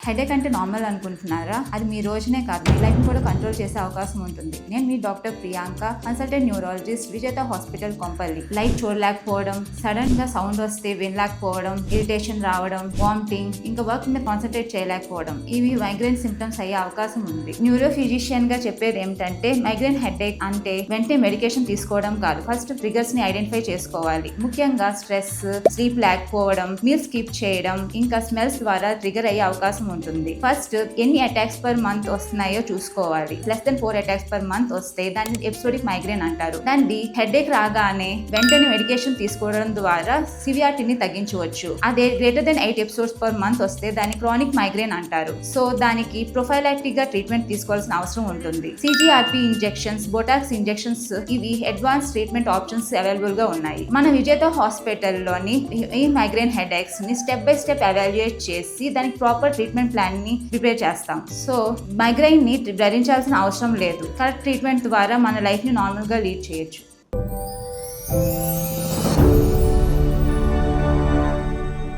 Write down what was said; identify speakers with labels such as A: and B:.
A: Headache అంటే normal అనుకుంటున్నారా? అది మీ రోజునే కాదు, మీ లైఫ్ కూడా కంట్రోల్ చేసే అవకాశం ఉంటుంది. నేను మీ డాక్టర్ ప్రియాంక, కన్సల్టెంట్ న్యూరాలజిస్ట్, విజేత హాస్పిటల్, కొంపల్లి. లైట్ చూడలేకపోవడం, సడన్ గా సౌండ్ వస్తే వినలేకపోవడం, ఇరిటేషన్ రావడం, వామిటింగ్, ఇంకా వర్క్ మీద కాన్సన్ట్రేట్ చేయలేకపోవడం, ఇవి మైగ్రేన్ సింప్టమ్స్ అయ్యే అవకాశం ఉంది. న్యూరో ఫిజిషియన్ గా చెప్పేది ఏమిటంటే, మైగ్రేన్ హెడేక్ అంటే వెంటనే మెడికేషన్ తీసుకోవడం కాదు, ఫస్ట్ ట్రిగర్స్ ని ఐడెంటిఫై చేసుకోవాలి. ముఖ్యంగా స్ట్రెస్, స్లీప్ లేకపోవడం, మీల్ స్కిప్ చేయడం, ఇంకా స్మెల్స్ ద్వారా ట్రిగర్ అయ్యే అవకాశం ఉంటుంది. ఫస్ట్ ఎన్ని అటాక్స్ పర్ మంత్ వస్తున్నాయో చూసుకోవాలి. Less than 4 attacks per month వస్తే దాన్ని ఎపిసోడిక్ మైగ్రేన్ అంటారు. దాన్ని హెడేక్ రాగానే వెంటనే మెడికేషన్ తీసుకోవడం ద్వారా సివియారిటీని తగ్గించవచ్చు. అదే greater than 8 episodes per month వస్తే దాన్ని క్రానిక్ మైగ్రేన్ అంటారు. సో దానికి ప్రొఫైలాక్టిక్ గా ట్రీట్మెంట్ తీసుకోవాల్సిన అవసరం ఉంటుంది. సిజిఆర్పి ఇంజెక్షన్స్, బొటాక్స్ ఇంజెక్షన్స్, ఇవి అడ్వాన్స్ ట్రీట్మెంట్ ఆప్షన్స్ అవైలబుల్ గా ఉన్నాయి. మన విజేత హాస్పిటల్లోని ఈ మైగ్రేన్ హెడేక్స్ ని స్టెప్ బై స్టెప్ ఎవాల్యుయేట్ చేసి దానికి ప్రాపర్ ట్రీట్మెంట్ ప్లాన్ ని ప్రిపేర్ చేస్తాం. సో మైగ్రేన్ ని భరించాల్సిన అవసరం లేదు. కరెక్ట్ ట్రీట్మెంట్ ద్వారా మన లైఫ్ ని నార్మల్ గా లీడ్ చేయొచ్చు.